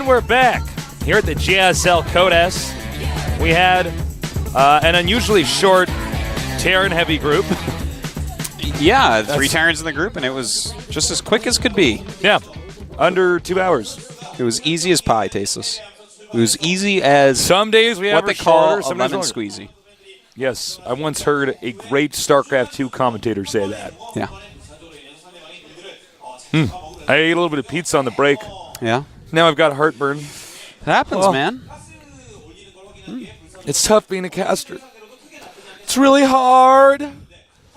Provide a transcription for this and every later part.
And we're back here at the GSL August. We had an unusually short Terran-heavy group. Yeah, 3 Terrans in the group, and it was just as quick as could be. Yeah, under 2 hours. It was easy as pie, Tasteless. It was easy as some days we have what they call shorter, a lemon squeezy. Yes, I once heard a great StarCraft 2 commentator say that. Yeah. I ate a little bit of pizza on the break. Yeah. Now I've got heartburn. It happens, man. It's tough being a caster. It's really hard.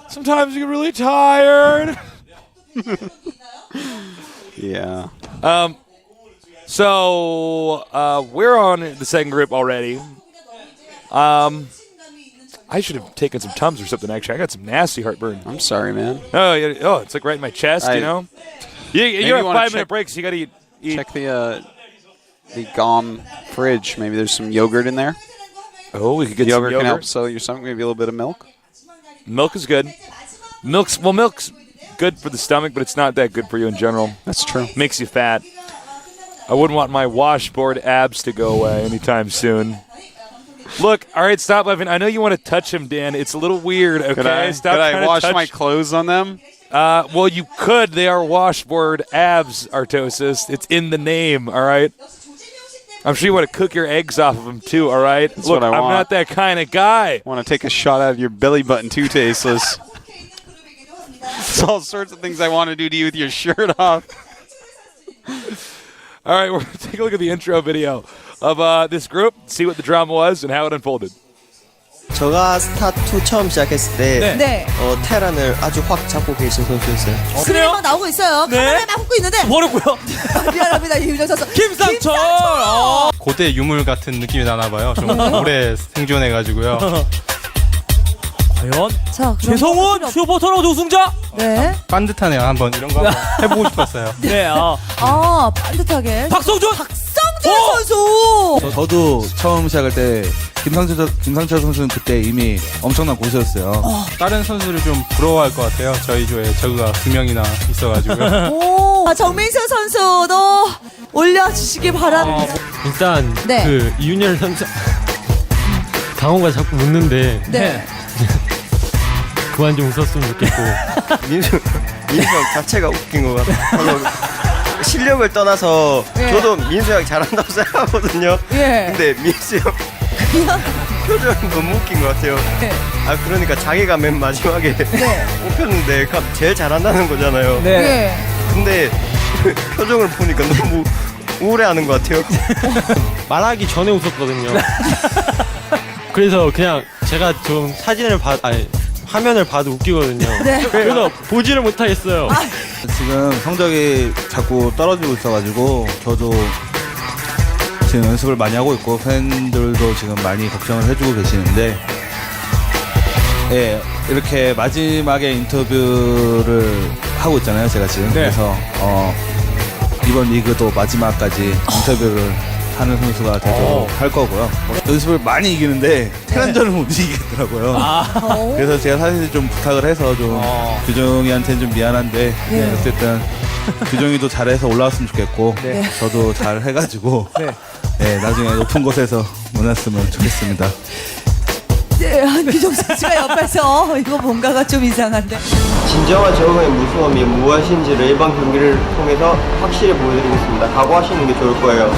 Sometimes you get really tired. Yeah. So we're on the second group already. I should have taken some Tums or something, actually. I got some nasty heartburn. I'm sorry, man. Oh, yeah. Oh, it's like right in my chest, you know? You have 5-minute breaks. You got to eat. Check the GOM fridge. Maybe there's some yogurt in there. Oh, we could get yogurt. Some yogurt. Can help so your stomach, maybe a little bit of milk. Milk is good. Milk's good for the stomach, but it's not that good for you in general. That's true. Makes you fat. I wouldn't want my washboard abs to go away anytime soon. Look, all right, stop laughing. I know you want to touch him, Dan. It's a little weird, okay? Could I wash my clothes on them? Well, you could. They are washboard abs, Artosis. It's in the name, all right? I'm sure you want to cook your eggs off of them, too, all right? That's Look, what I I'm want. not that kind of guy. I want to take a shot out of your belly button, too, Tasteless. There's all sorts of things I want to do to you with your shirt off. All right, we're going to take a look at the intro video of this group, see what the drama was and how it unfolded. 제가 스타2 처음 시작했을 때 네. 테란을 아주 확 잡고 계신 선수였어요. 스크린 막 나오고 있어요. 네. 카메라에 막 붙고 있는데 뭐라고요? 미안합니다. 이유정 선수. 김상철! 고대 유물 같은 느낌이 나나봐요. 좀 오래 생존해가지고요. 과연? 자, 최성훈 슈퍼토너드 우승자? 네. 반듯하네요. 한번 이런 거 한번 해보고 싶었어요. 네. 반듯하게. 박성준 선수. 저도 처음 시작할 때 김상철 선수는 그때 이미 엄청난 고수였어요. 다른 선수를 좀 부러워할 것 같아요. 저희 조에 저그가 2명이나 있어가지고요. 오, 정민수 선수도 올려주시기 바랍니다. 일단 네. 그 이윤열 선수 강호가 자꾸 웃는데 네. 그만 좀 웃었으면 좋겠고. 민수 형 자체가 웃긴 것 같아요. 실력을 떠나서 예. 저도 민수 형 잘한다고 생각하거든요. 예. 근데 민수 형 표정이 너무 웃긴 것 같아요. 네. 그러니까 자기가 맨 마지막에 네. 뽑혔는데 제일 잘한다는 거잖아요. 네. 근데 표정을 보니까 너무 우울해하는 것 같아요. 말하기 전에 웃었거든요. 그래서 그냥 제가 좀 화면을 봐도 웃기거든요. 네. 그래서 보지를 못하겠어요. 지금 성적이 자꾸 떨어지고 있어가지고 저도 지금 연습을 많이 하고 있고 팬들도 지금 많이 걱정을 해주고 계시는데 예, 이렇게 마지막에 인터뷰를 하고 있잖아요, 제가 지금. 그래서 이번 리그도 마지막까지 인터뷰를 하는 선수가 되도록 할 거고요. 연습을 많이 이기는데 테란전을 못 이기겠더라고요. 그래서 제가 사실 좀 부탁을 해서 좀 규정이한테는 좀 미안한데 어쨌든 규정이도 잘해서 올라왔으면 좋겠고 저도 잘 해가지고 나중에 높은 곳에서 만났으면 좋겠습니다. 네, 한규정 선수가 옆에서 이거 뭔가가 좀 이상한데. 진정한 저그의 무서움이 무엇인지를 이번 경기를 통해서 확실히 보여드리겠습니다. 각오하시는 게 좋을 거예요.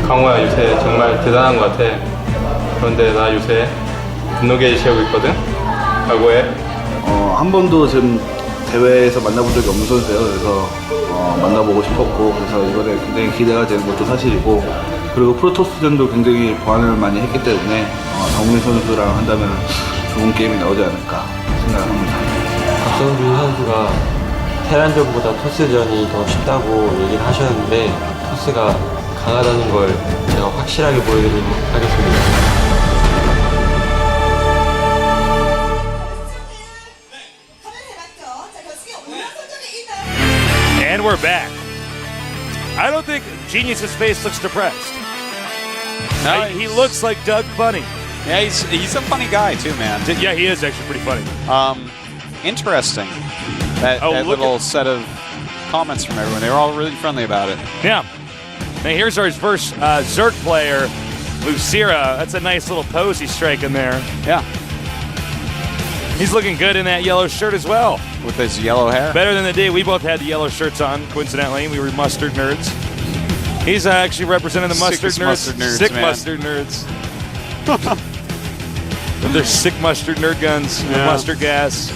강호야 요새 정말 대단한 것 같아. 그런데 나 요새 분노게이 채우고 있거든. 각오해. 한 번도 지금 대회에서 만나본 적이 없는 선수예요. 그래서 만나보고 싶었고 그래서 이번에 굉장히 기대가 되는 것도 사실이고 그리고 프로토스전도 굉장히 보완을 많이 했기 때문에 정민 선수랑 한다면 좋은 게임이 나오지 않을까 생각을 합니다. 박성준 선수가 테란전보다 토스전이 더 쉽다고 얘기를 하셨는데 토스가 강하다는 걸 제가 확실하게 보여드리도록 하겠습니다. And we're back. I don't think Genius's face looks depressed. No, He looks like Doug Funny. Yeah, he's a funny guy too, man. Yeah, he is actually pretty funny. Interesting. That look little set of comments from everyone. They were all really friendly about it. Yeah. Now here's our first Zerg player, Lucira. That's a nice little pose he's striking there. Yeah. He's looking good in that yellow shirt as well. With his yellow hair. Better than the day we both had the yellow shirts on, coincidentally. We were mustard nerds. He's actually representing the mustard Sickest nerds. mustard nerds, Sick man. mustard nerds. With their sick mustard nerd guns, with mustard gas.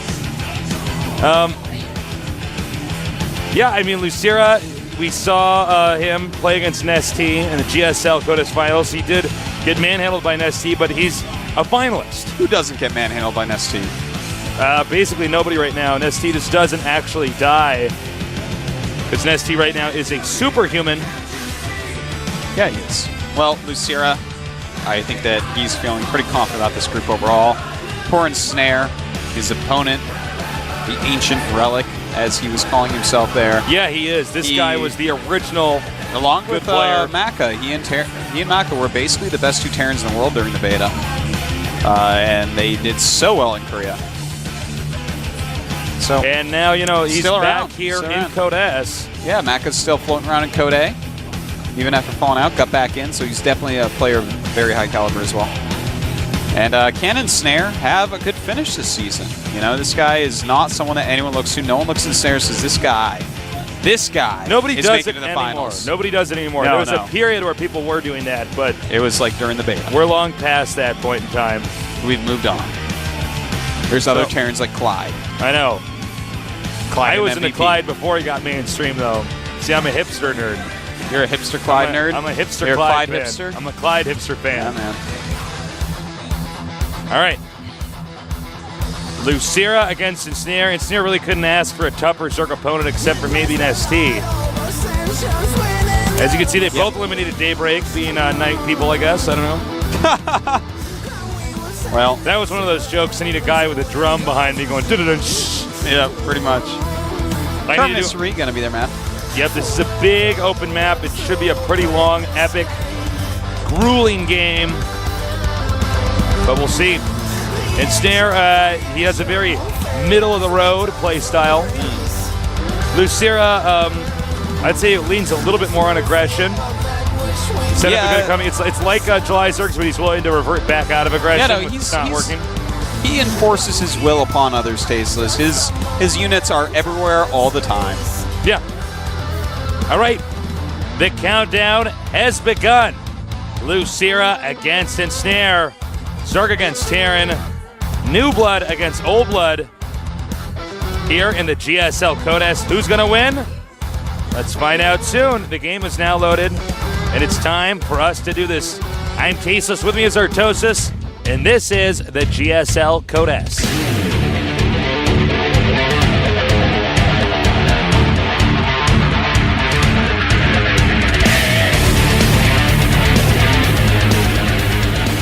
Yeah, I mean, Lucira, we saw him play against Nesty in the GSL August finals. He did get manhandled by Nesty, but he's a finalist. Who doesn't get manhandled by Nesty? Basically nobody right now. Nesty just doesn't actually die. Because Nesty right now is a superhuman. Yeah, he is. Well, Lucira, I think that he's feeling pretty confident about this group overall. Poor Ensnare, his opponent, the ancient relic, as he was calling himself there. Yeah, he is. This guy was the original Along good with player. Maka, he and Maka were basically the best two Terrans in the world during the beta. And they did so well in Korea. So, And now, you know, he's Still back around. here Still in around. Code S. yeah, Maka's still floating around in Code A. Even after falling out, got back in, so he's definitely a player of very high caliber as well. And can Ensnare have a good finish this season? You know, this guy is not someone that anyone looks to. No one looks at Ensnare and says, this guy Nobody is does making it to the anymore. finals. Nobody does it anymore. No, There was no. a period where people were doing that, but It was like during the beta. we're long past that point in time. We've moved on. There's other So- Terrans like Clyde. I know. Clyde I and was into MVP. Clyde before he got mainstream, though. See, I'm a hipster nerd. You're a hipster Clyde nerd? I'm a hipster You're Clyde a Clyde fan. hipster? I'm a Clyde hipster Yeah, fan. man. All right. Lucira against Ensnare. Ensnare really couldn't ask for a tougher Zerg opponent except for maybe an ST. As you can see, they both eliminated Daybreak, being night people, I guess. I don't know. Well, That was one of those jokes. I need a guy with a drum behind me going, dun yeah, pretty much. I Term need to do, Mystery gonna be there, man. Yep, this is a big open map. It should be a pretty long, epic, grueling game. But we'll see. Ensnare, he has a very middle-of-the-road play style. Lucira, I'd say it leans a little bit more on aggression. Instead of Yeah. coming, it's like July Zergs, but he's willing to revert back out of aggression. Yeah, no, when he's it's not working. He enforces his will upon others, Tasteless. His units are everywhere all the time. Yeah. All right. The countdown has begun. Lucira against Ensnare. Zerg against Terran. New blood against old blood. Here in the GSL Codes. Who's going to win? Let's find out soon. The game is now loaded, and it's time for us to do this. I'm Tasteless. With me is Artosis, and this is the GSL Codes.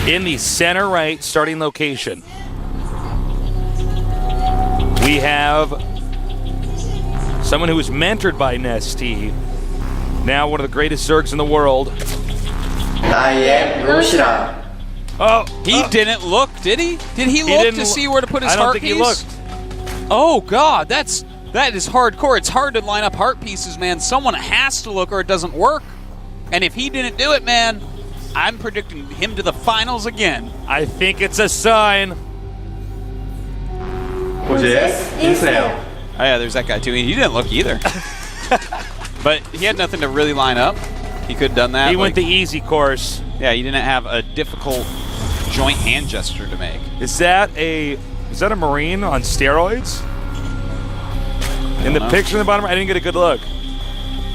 In the center right starting location, we have someone who was mentored by Nesty, now one of the greatest Zergs in the world. I am Lucira. Oh, He didn't look, did he? Did he look didn't to see where to put his I don't heart think piece? he looked. Oh God, that is hardcore. It's hard to line up heart pieces, man. Someone has to look or it doesn't work. And if he didn't do it, man, I'm predicting him to the finals again. I think it's a sign. Ensnare. Oh yeah, there's that guy too. He didn't look either. But he had nothing to really line up. He could have done that. He went the easy course. Yeah, he didn't have a difficult joint hand gesture to make. Is that a Marine on steroids? In the know. picture in the bottom, I didn't get a good look.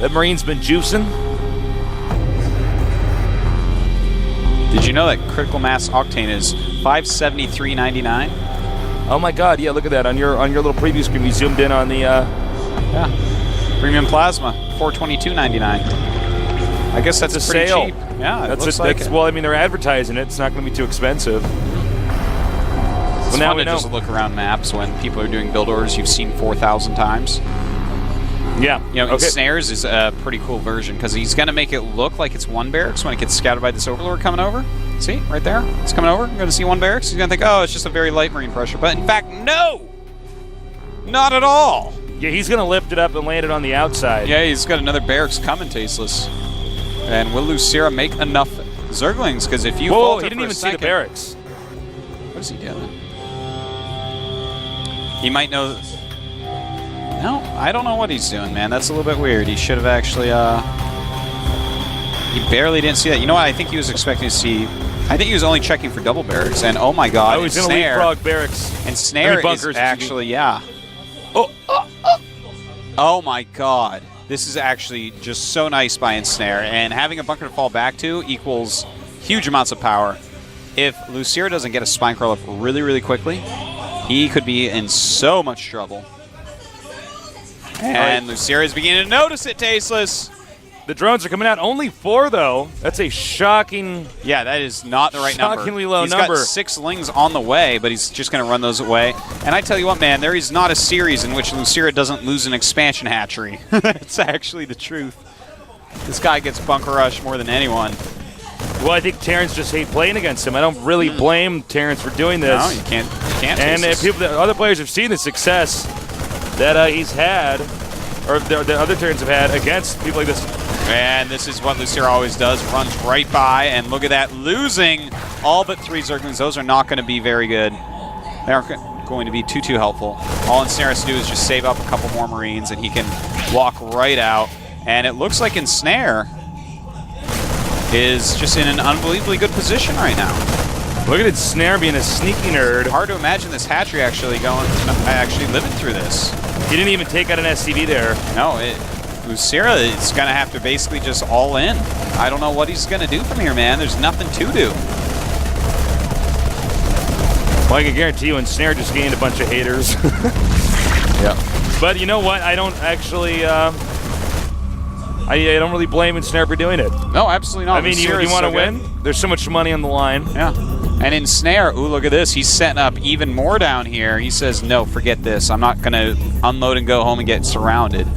That Marine's been juicing. Did you know that critical mass octane is 573.99? Oh my God! Yeah, look at that on your little preview screen. We zoomed in on the. Yeah. Premium plasma 422.99. I guess that's It's a pretty sale. cheap. Yeah, That's it looks like that's it. well. I mean, they're advertising it. It's not going to be too expensive. It's Well, now fun we to know. just look around maps when people are doing build orders you've seen 4,000 times. Yeah. You know, Okay. Ensnares is a pretty cool version because he's going to make it look like it's one barracks when it gets scouted by this Overlord coming over. See, right there? It's coming over. You're going to see one barracks. He's going to think, oh, it's just a very light marine pressure. But in fact, no! Not at all. Yeah, he's going to lift it up and land it on the outside. Yeah, he's got another barracks coming, Tasteless. And will Lucira make enough Zerglings? Because if you Whoa, falter he didn't for a even see the second- barracks. What is he doing? He might know. No, I don't know what he's doing, man. That's a little bit weird. He should have actually. He barely didn't see that. You know what? I think he was expecting to see. I think he was only checking for double barracks. And oh my God! Oh, he's going to leapfrog barracks. And Snare bunkers, is actually, yeah. Oh, Oh my God! This is actually just so nice by Ensnare, and having a bunker to fall back to equals huge amounts of power. If Lucira doesn't get a spine curl up really, really quickly, he could be in so much trouble. And Lucira is beginning to notice it, Tasteless. the drones are coming out. Only 4, though. That's a shocking... Yeah, that is not the right number. Shockingly low He's number. got 6 lings on the way, but he's just going to run those away. And I tell you what, man, there is not a series in which Lucira doesn't lose an expansion hatchery. That's actually the truth. This guy gets bunker rush more than anyone. Well, I think Terrence just hate playing against him. I don't really blame Terrence for doing this. No, you can't. And if other players have seen the success that he's had, or the other Terrence have had against people like this. And this is what Lucira always does, runs right by, and look at that, losing all but 3 Zerglings. Those are not going to be very good. They aren't going to be too helpful. All Ensnare has to do is just save up a couple more Marines, and he can walk right out. And it looks like Ensnare is just in an unbelievably good position right now. Look at Ensnare being a sneaky nerd. Hard to imagine this hatchery actually living through this. He didn't even take out an SCV there. No, Lucira is going to have to basically just all in. I don't know what he's going to do from here, man. There's nothing to do. Well, I can guarantee you Ensnare just gained a bunch of haters. Yeah. But you know what? I don't actually... I don't really blame Ensnare for doing it. No, absolutely not. I mean, you want to win? There's so much money on the line. Yeah. And Ensnare, ooh, look at this. He's setting up even more down here. He says, no, forget this. I'm not going to unload and go home and get surrounded.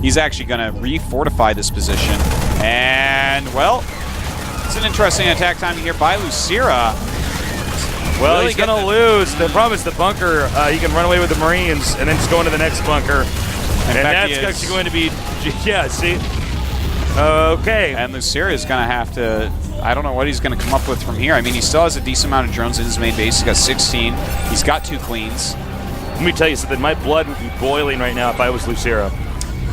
He's actually going to re-fortify this position. And, well, it's an interesting attack time here by Lucira. Well, Really he's going to lose. The problem is the bunker. He can run away with the Marines and then just go into the next bunker. And that's actually going to be, yeah, see? Okay. And Lucira is going to have to, I don't know what he's going to come up with from here. I mean, he still has a decent amount of drones in his main base. He's got 16. He's got 2 queens. Let me tell you something. My blood would be boiling right now if I was Lucira.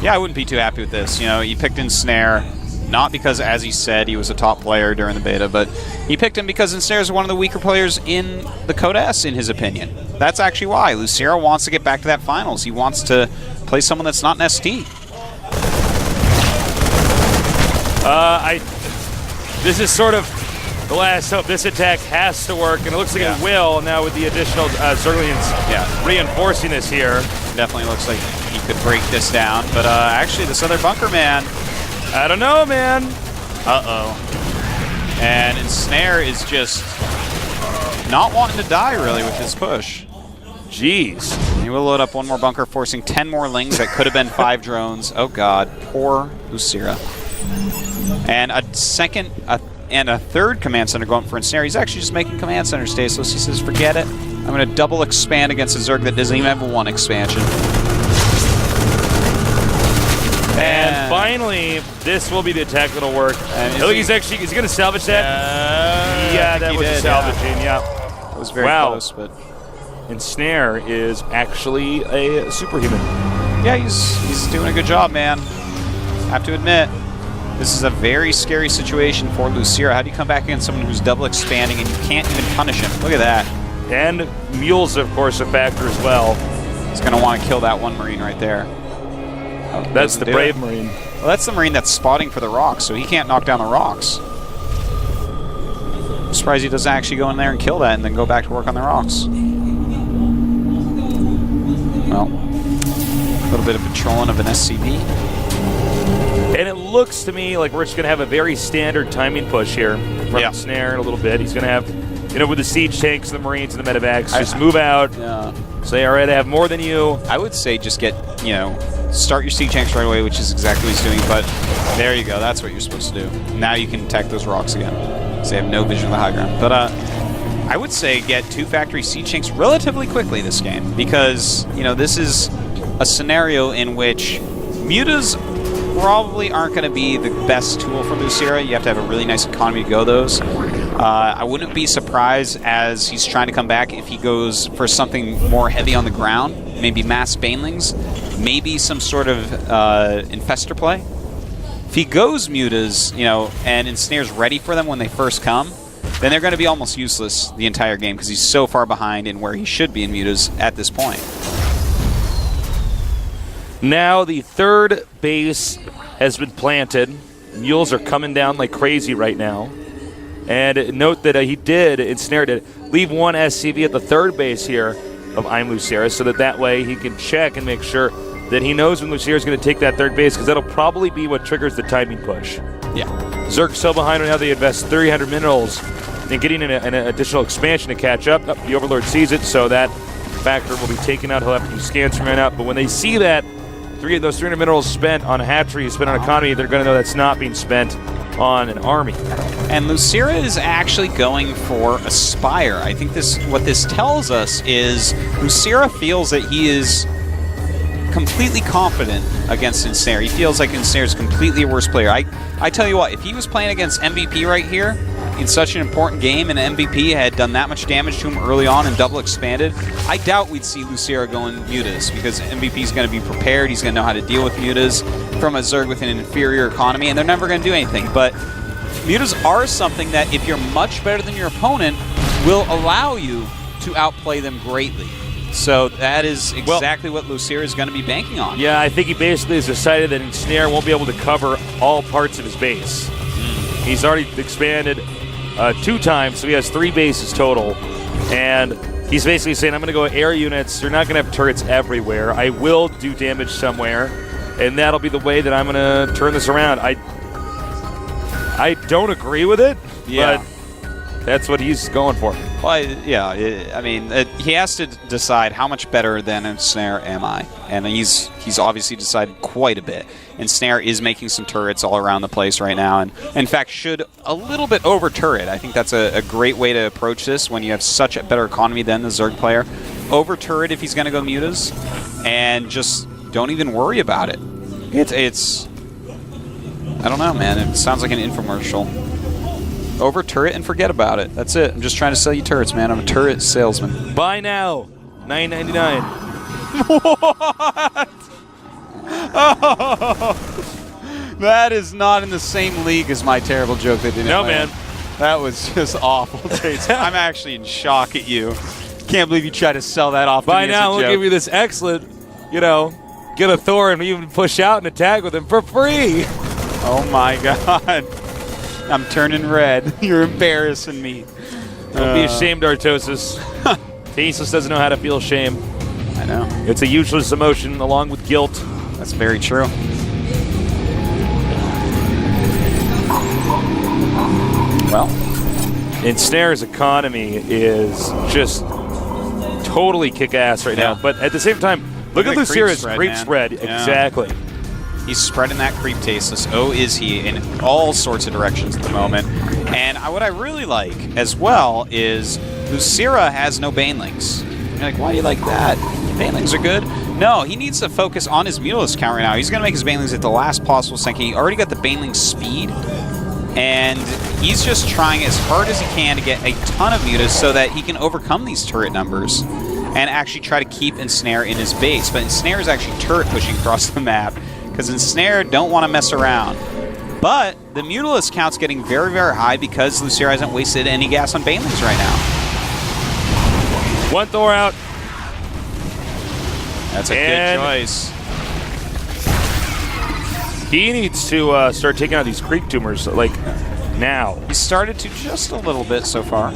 Yeah, I wouldn't be too happy with this. You know, he picked Ensnare, not because, as he said, he was a top player during the beta, but he picked him because Ensnare is one of the weaker players in the Code S, in his opinion. That's actually why. Lucira wants to get back to that finals. He wants to play someone that's not an ST. This is sort of the last hope. This attack has to work, and it looks like it will now with the additional Zerglians reinforcing this here. Definitely looks like he could break this down, but actually this other bunker man, I don't know, man. uh-oh. And Ensnare is just not wanting to die, really, with his push. Jeez. He will load up one more bunker, forcing 10 more lings. That could have been 5 drones. Oh, God. Poor Lucira. And a second and a third command center going for Ensnare. He's actually just making command center stasis. He says, forget it. I'm going to double expand against a Zerg that doesn't even have 1 expansion. And finally, this will be the attack that'll work. And look, he's actually, is he going to salvage that? Yeah, that was salvaging, yeah. That was very close, but... Ensnare is actually a superhuman. Yeah, he's doing a good job, man. Have to admit, this is a very scary situation for Lucira. How do you come back against someone who's double expanding and you can't even punish him? Look at that. And mules, of course, a factor as well. He's going to want to kill that one Marine right there. Oh, that's the brave Marine. Well, that's the Marine that's spotting for the rocks, so he can't knock down the rocks. I'm surprised he doesn't actually go in there and kill that and then go back to work on the rocks. Well, a little bit of patrolling of an SCV. And it looks to me like we're just going to have a very standard timing push here from Snare in a little bit. He's going to have, you know, with the siege tanks, the Marines, and the medevacs, just move out. Yeah. Say, all right, I have more than you. I would say just get, you know, start your siege tanks right away, which is exactly what he's doing. But there you go. That's what you're supposed to do. Now you can attack those rocks again. So they have no vision of the high ground. But I would say get 2 factory siege tanks relatively quickly this game because, you know, this is a scenario in which mutas probably aren't going to be the best tool for Lucira. You have to have a really nice economy to go those. I wouldn't be surprised as he's trying to come back if he goes for something more heavy on the ground, maybe mass banelings, maybe some sort of infestor play. If he goes mutas, you know, and Ensnare's ready for them when they first come, then they're going to be almost useless the entire game because he's so far behind in where he should be in mutas at this point. Now the third base has been planted. Mules are coming down like crazy right now. And note that Ensnare did leave one SCV at the third base here of I'm Lucira, so that way he can check and make sure that he knows when Lucira is going to take that third base, because that'll probably be what triggers the timing push. Yeah. Zerg's so behind right now they invest 300 minerals in getting an additional expansion to catch up. The Overlord sees it, so that factor will be taken out. He'll have to do scans from right out. But when they see that those 300 minerals spent on hatchery, spent on economy, they're going to know that's not being spent on an army. And Lucira is actually going for Aspire. I think what this tells us is Lucira feels that he is completely confident against Ensnare. He feels like Ensnare is completely a worse player. I tell you what, if he was playing against MVP right here in such an important game and MVP had done that much damage to him early on and double expanded, I doubt we'd see Lucira going mutas because MVP is going to be prepared. He's going to know how to deal with mutas from a Zerg with an inferior economy, and they're never going to do anything. But mutas are something that, if you're much better than your opponent, will allow you to outplay them greatly. So that is exactly what Lucira is going to be banking on. Yeah, I think he basically has decided that Ensnare won't be able to cover all parts of his base. He's already expanded 2 times, so he has 3 bases total. And he's basically saying, I'm going to go air units. You're not going to have turrets everywhere. I will do damage somewhere, and that'll be the way that I'm going to turn this around. I don't agree with it, but that's what he's going for. Well, yeah, I mean, he has to decide how much better than Ensnare am I, and he's obviously decided quite a bit. Ensnare is making some turrets all around the place right now, and in fact should a little bit over turret. I think that's a great way to approach this when you have such a better economy than the Zerg player. Over turret if he's going to go mutas, and just don't even worry about it. It's I don't know, man. It sounds like an infomercial. Over turret and forget about it. That's it. I'm just trying to sell you turrets, man. I'm a turret salesman. Buy now, $9.99. What? Oh, that is not in the same league as my terrible joke that didn't land. Man. That was just awful, Jason. I'm actually in shock at you. Can't believe you tried to sell that off to Buy me now, as a we'll joke. give you this excellent, get a Thor and even push out and attack with him for free. Oh my god. I'm turning red. You're embarrassing me. Don't be ashamed, Artosis. Tasteless doesn't know how to feel shame. I know. It's a useless emotion along with guilt. That's very true. Well, Ensnare's economy is just totally kick-ass right now. But at the same time, look at Lucira's creep spread. Yeah. Exactly. He's spreading that creep Tasteless. Oh, is he, in all sorts of directions at the moment. And what I really like as well is Lucira has no banelings. You're like, why do you like that? Banelings are good. No, he needs to focus on his Mulus count right now. He's going to make his banelings at the last possible second. He already got the baneling speed. And he's just trying as hard as he can to get a ton of mutas so that he can overcome these turret numbers and actually try to keep Ensnare in his base. But Ensnare is actually turret pushing across the map because Ensnare don't want to mess around. But the Mutalist count's getting very, very high because Lucira hasn't wasted any gas on banelings right now. One Thor out. That's a good choice. He needs to start taking out these creep tumors, like, now. He started to just a little bit so far.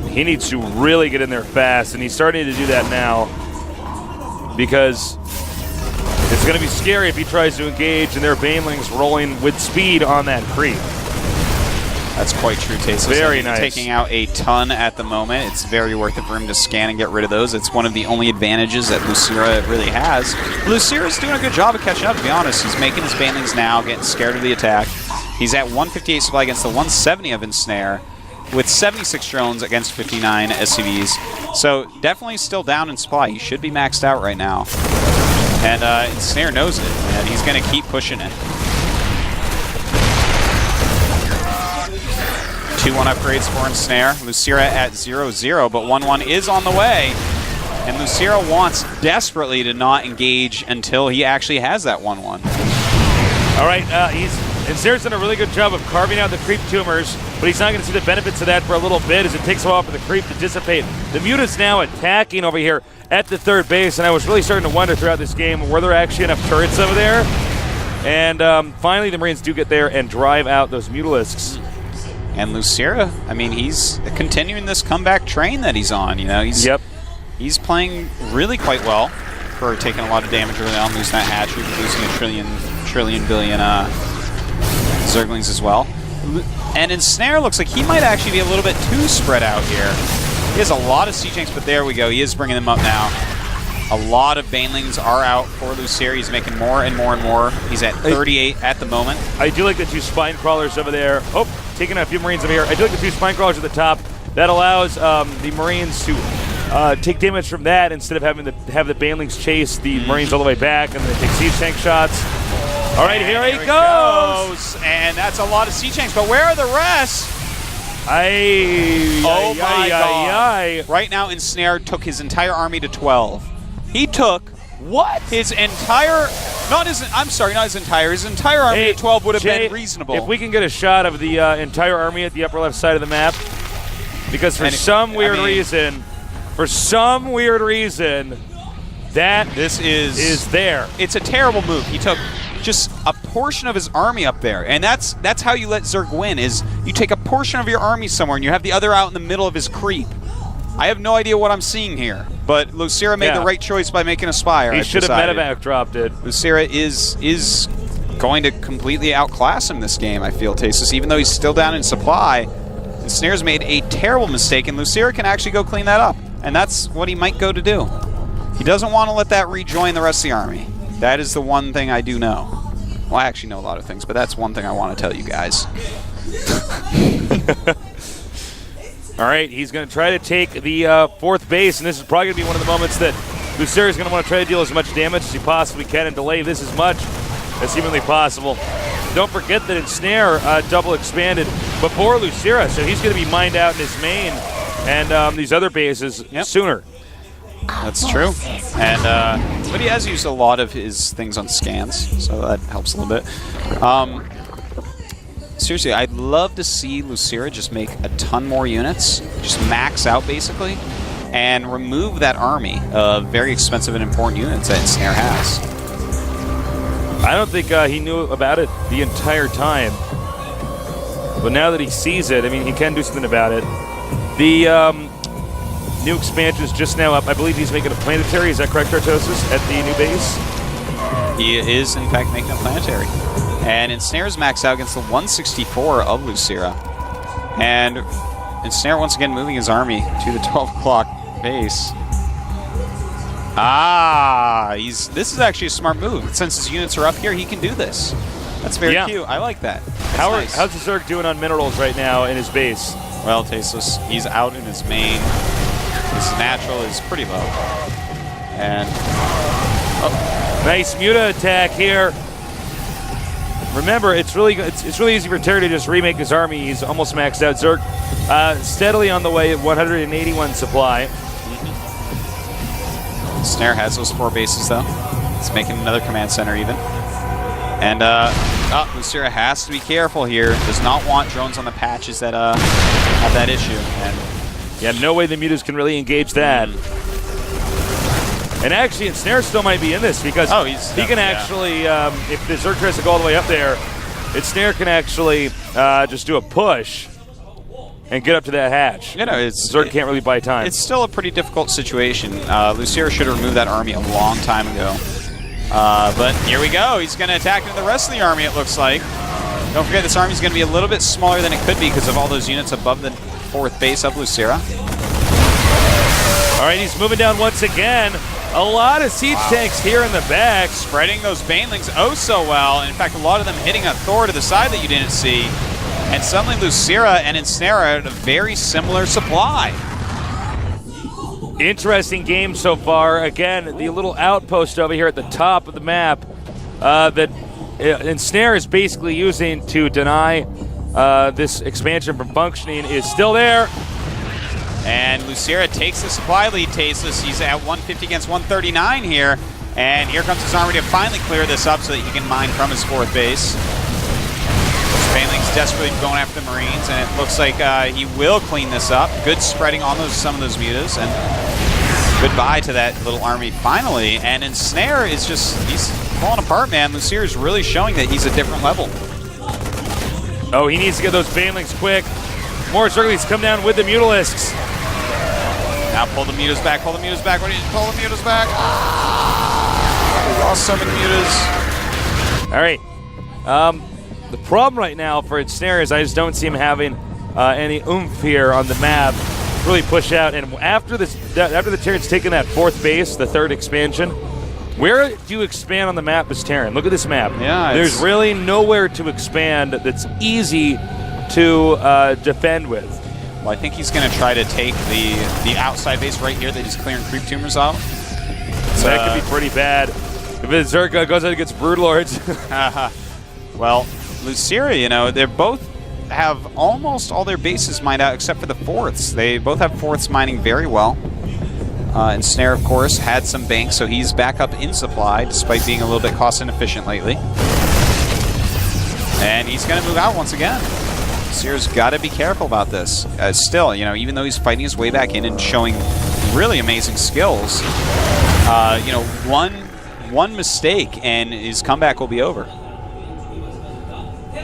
He needs to really get in there fast, and he's starting to do that now because it's going to be scary if he tries to engage and their banelings rolling with speed on that creep. That's quite true, Tasteless. Very nice. Taking out a ton at the moment. It's very worth it for him to scan and get rid of those. It's one of the only advantages that Lucira really has. Lucira's doing a good job of catching up, to be honest. He's making his banelings now, getting scared of the attack. He's at 158 supply against the 170 of Ensnare, with 76 drones against 59 SCVs. So definitely still down in supply. He should be maxed out right now. And Ensnare knows it, and he's going to keep pushing it. 2-1 upgrades for Ensnare. Lucira at 0-0, but 1-1 is on the way. And Lucira wants desperately to not engage until he actually has that 1-1. All right, Ensnare's done a really good job of carving out the creep tumors, but he's not going to see the benefits of that for a little bit as it takes a while for the creep to dissipate. The Muta's now attacking over here at the third base, and I was really starting to wonder throughout this game, were there actually enough turrets over there? And finally, the Marines do get there and drive out those Mutalisks. And Lucira, I mean, he's continuing this comeback train that he's on. You know, he's playing really quite well for taking a lot of damage early on, losing that hatchery, losing a trillion billion Zerglings as well. And Ensnare looks like he might actually be a little bit too spread out here. He has a lot of siege tanks, but there we go. He is bringing them up now. A lot of Banelings are out for Lucira. He's making more and more and more. He's at 38 at the moment. I do like the 2 spine crawlers over there. Oh, taking a few Marines over here. I do like the 2 spine crawlers at the top. That allows the Marines to take damage from that instead of having to have the Banelings chase the Marines all the way back, and then they take siege tank shots. All right, here he goes. And that's a lot of siege tanks, but where are the rest? Oh my god. Right now, Ensnare took his entire army to 12. He took his entire, not his entire army to 12 would have been reasonable. If we can get a shot of the entire army at the upper left side of the map, because for some weird reason, that this is there. It's a terrible move. He took just a portion of his army up there, and that's how you let Zerg win, is you take a portion of your army somewhere and you have the other out in the middle of his creep. I have no idea what I'm seeing here, but Lucira made the right choice by making a Spire. He should have medevac dropped it. Lucira is going to completely outclass him this game, I feel, Tasteless, even though he's still down in supply. Ensnare's made a terrible mistake, and Lucira can actually go clean that up, and that's what he might go to do. He doesn't want to let that rejoin the rest of the army. That is the one thing I do know. Well, I actually know a lot of things, but that's one thing I want to tell you guys. All right, he's going to try to take the fourth base, and this is probably going to be one of the moments that Lucira is going to want to try to deal as much damage as he possibly can and delay this as much as humanly possible. Don't forget that Ensnare double expanded before Lucira, so he's going to be mined out in his main and these other bases sooner. That's true. And but he has used a lot of his things on scans, so that helps a little bit. Seriously, I'd love to see Lucira just make a ton more units, just max out basically, and remove that army of very expensive and important units that Ensnare has. I don't think he knew about it the entire time, but now that he sees it, I mean, he can do something about it. The new expansion is just now up. I believe he's making a planetary. Is that correct, Artosis, at the new base? He is, in fact, making a planetary. And Ensnare's maxed out against the 164 of Lucira. And Ensnare once again moving his army to the 12 o'clock base. This is actually a smart move. Since his units are up here, he can do this. That's very cute. I like that. Nice. How's the Zerg doing on minerals right now in his base? Well, Tasteless, he's out in his main. His natural is pretty low. And nice Muta attack here. Remember, it's really easy for Terry to just remake his army. He's almost maxed out. Zerg steadily on the way at 181 supply. Ensnare has those 4 bases, though. It's making another command center even. And Lucira has to be careful here. Does not want drones on the patches that have that issue. And yeah, no way the Mutas can really engage that. And actually, Ensnare still might be in this because he can actually, if the Zerg tries to go all the way up there, Ensnare can actually just do a push and get up to that hatch. You know, Zerg can't really buy time. It's still a pretty difficult situation. Lucira should have removed that army a long time ago. But here we go. He's going to attack into the rest of the army, it looks like. Don't forget, this army's going to be a little bit smaller than it could be because of all those units above the 4th base of Lucira. All right, he's moving down once again. A lot of siege tanks here in the back. Spreading those Banelings oh so well. In fact, a lot of them hitting a Thor to the side that you didn't see. And suddenly Lucira and Ensnare are at a very similar supply. Interesting game so far. Again, the little outpost over here at the top of the map that Ensnare is basically using to deny this expansion from functioning is still there. And Lucira takes the supply lead, Tasteless. He's at 150 against 139 here. And here comes his army to finally clear this up so that he can mine from his 4th base. Baneling's desperately going after the Marines, and it looks like he will clean this up. Good spreading on some of those mutas, and goodbye to that little army finally. And Ensnare is he's falling apart, man. Lucira is really showing that he's a different level. Oh, he needs to get those Banelings quick. More Zerglings come down with the Mutalisks. Now pull the mutas back, pull the mutas back. What do you pull the mutas back? We lost so many mutas. All right. The problem right now for Ensnare is I just don't see him having any oomph here on the map. Really push out. And after the Terran's taken that 4th base, the 3rd expansion, where do you expand on the map as Terran? Look at this map. Yeah, there's really nowhere to expand that's easy to defend with. Well, I think he's going to try to take the outside base right here that he's clearing creep tumors off. So that could be pretty bad. If Zerka goes out against Broodlords. Well, Lucira, you know, they both have almost all their bases mined out except for the 4ths. They both have 4ths mining very well. Ensnare, of course, had some banks, so he's back up in supply despite being a little bit cost inefficient lately. And he's going to move out once again. Lucira's got to be careful about this. Still, you know, even though he's fighting his way back in and showing really amazing skills, you know, one mistake and his comeback will be over.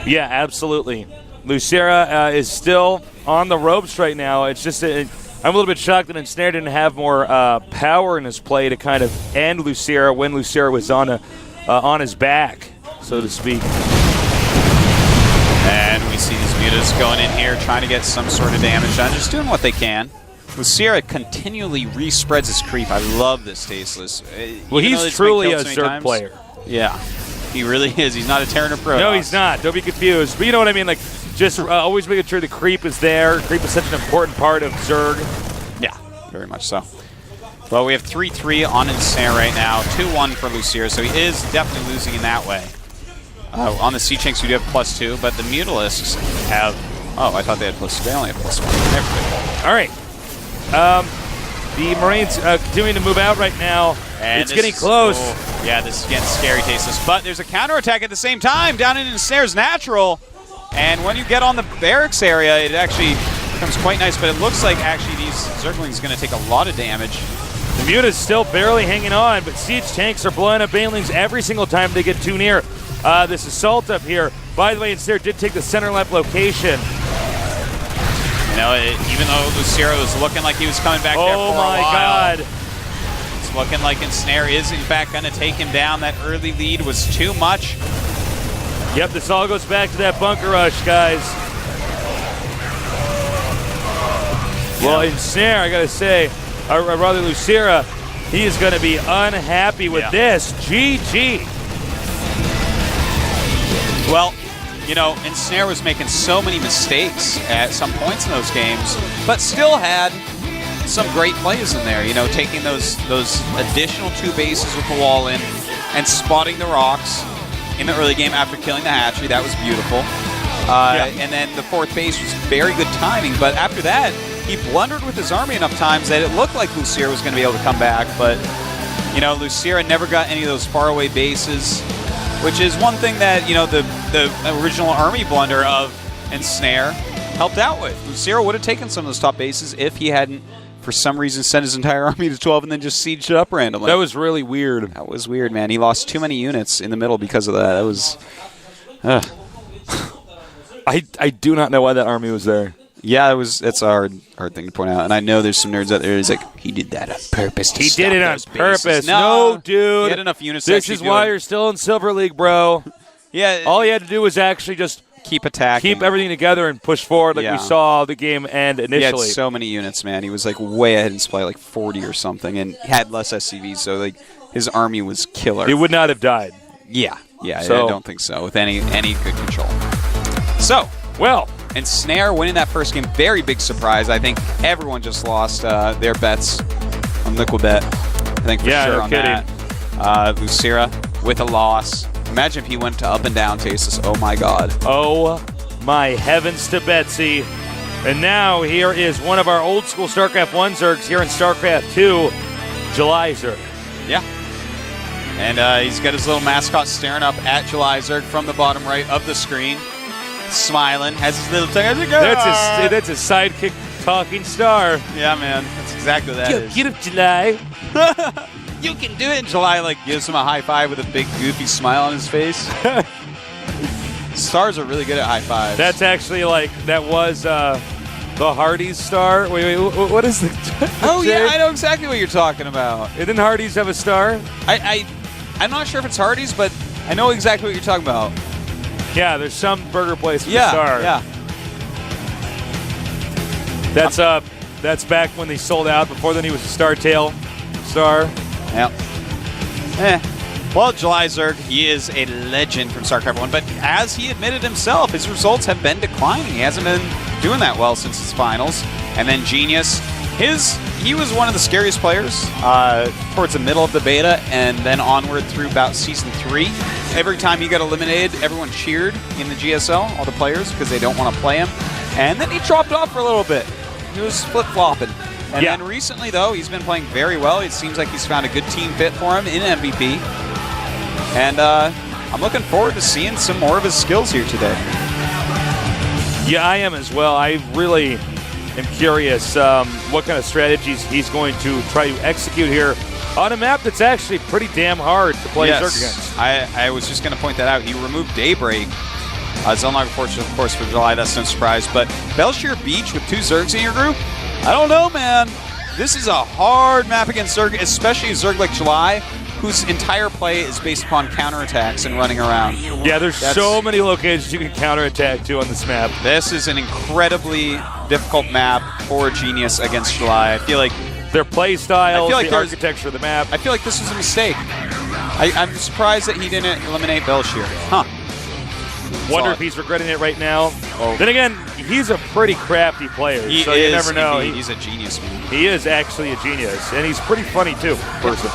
Yeah, absolutely. Lucira is still on the ropes right now. It's just I'm a little bit shocked that Ensnare didn't have more power in his play to kind of end Lucira when Lucira was on his back, so to speak. And we see these mutas going in here trying to get some sort of damage done, just doing what they can. Lucira continually respreads his creep. I love this Tasteless. Well, he's truly a Zerg player. Yeah. He really is. He's not a Terran or Protoss. No, he's not. Don't be confused. But you know what I mean? Like, just always making sure the creep is there. Creep is such an important part of Zerg. Yeah, very much so. Well, we have 3-3 on Ensnare right now. 2-1 for Lucira, so he is definitely losing in that way. On the Sea-Chinks, we do have +2, but the Mutalisks have... Oh, I thought they had +2. They only have +1. All right. The Marines continuing to move out right now. And it's getting close. Yeah, this is getting scary, Tasteless. But there's a counterattack at the same time down in Ensnare's natural. And when you get on the barracks area, it actually becomes quite nice. But it looks like actually these Zerglings are going to take a lot of damage. The Muta's still barely hanging on, but siege tanks are blowing up Banelings every single time they get too near. This assault up here. By the way, Ensnare did take the center left location. You know, even though Lucira was looking like he was coming back there for a while. Oh my God. It's looking like Ensnare is in fact going to take him down. That early lead was too much. Yep, this all goes back to that bunker rush, guys. Well, Ensnare, I gotta say, or rather Lucira, he is gonna be unhappy with this. GG. Well, you know, Ensnare was making so many mistakes at some points in those games, but still had some great plays in there. You know, taking those additional 2 bases with the wall in and spotting the rocks in the early game after killing the hatchery. That was beautiful. And then the 4th base was very good timing, but after that, he blundered with his army enough times that it looked like Lucira was going to be able to come back, but, you know, Lucira never got any of those faraway bases, which is one thing that, you know, the original army blunder of Ensnare helped out with. Lucira would have taken some of those top bases if he hadn't, for some reason, sent his entire army to 12 and then just sieged it up randomly. That was really weird. That was weird, man. He lost too many units in the middle because of that. That was... I do not know why that army was there. Yeah, it's a hard thing to point out. And I know there's some nerds out there who's like, he did that on purpose to He did it on purpose. Bases. No, dude. He had enough units This is why you're still in Silver League, bro. Yeah. All you had to do was actually just keep attacking. Keep everything together and push forward like we saw the game end initially. He had so many units, man. He was like way ahead in supply, like 40 or something, and had less SCVs, so like his army was killer. He would not have died. Yeah, so, I don't think so, with any good control. So, well, Ensnare winning that first game, very big surprise. I think everyone just lost their bets Liquibet. I think for Yeah, sure no on kidding. that. Lucira with a loss. Imagine if he went to up and down Tasis. Oh my god. Oh my heavens to Betsy. And now here is one of our old school StarCraft 1 Zergs here in StarCraft 2, July Zerg. Yeah. And he's got his little mascot staring up at July Zerg from the bottom right of the screen. Smiling, has his little tongue. That's his sidekick talking star. Yeah, man. That's exactly what that is. Get up, July. You can do it. And July gives him a high five with a big goofy smile on his face. Stars are really good at high fives. That's actually that was the Hardy's star. Wait, what is the? Oh yeah, I know exactly what you're talking about. Didn't Hardy's have a star? I'm not sure if it's Hardy's, but I know exactly what you're talking about. Yeah, there's some burger place with Yeah, a star. yeah. That's back when they sold out. Before then, he was a Startail star. Yep. Well, July Zerg, he is a legend from StarCraft 1, but as he admitted himself, his results have been declining. He hasn't been doing that well since his finals. And then Genius, he was one of the scariest players towards the middle of the beta and then onward through about Season 3. Every time he got eliminated, everyone cheered in the GSL, all the players, because they don't want to play him. And then he dropped off for a little bit. He was flip-flopping. And then recently, though, he's been playing very well. It seems like he's found a good team fit for him in MVP. And I'm looking forward to seeing some more of his skills here today. Yeah, I am as well. I really am curious what kind of strategies he's going to try to execute here on a map that's actually pretty damn hard to play Zerg against. I was just going to point that out. He removed Daybreak. Zelnog, of course, for July. That's no surprise. But Belshire Beach with 2 Zergs in your group? I don't know, man. This is a hard map against Zerg, especially a Zerg like July, whose entire play is based upon counterattacks and running around. Yeah, there's so many locations you can counterattack to on this map. This is an incredibly difficult map for Genius against July. I feel like their play styles, the architecture of the map. I feel like this was a mistake. I'm surprised that he didn't eliminate Belshire. Huh. Wonder if he's regretting it right now. Oh. Then again, he's a pretty crafty player, so you never know. He's a genius, man. He is actually a genius, and he's pretty funny too, person.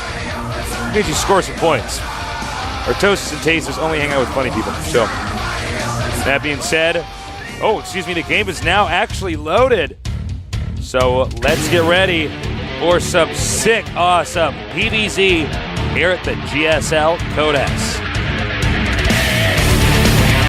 Means you score some points. Artosis and Tasis only hang out with funny people. So, that being said, the game is now actually loaded. So let's get ready for some sick, awesome PvZ here at the GSL Codex.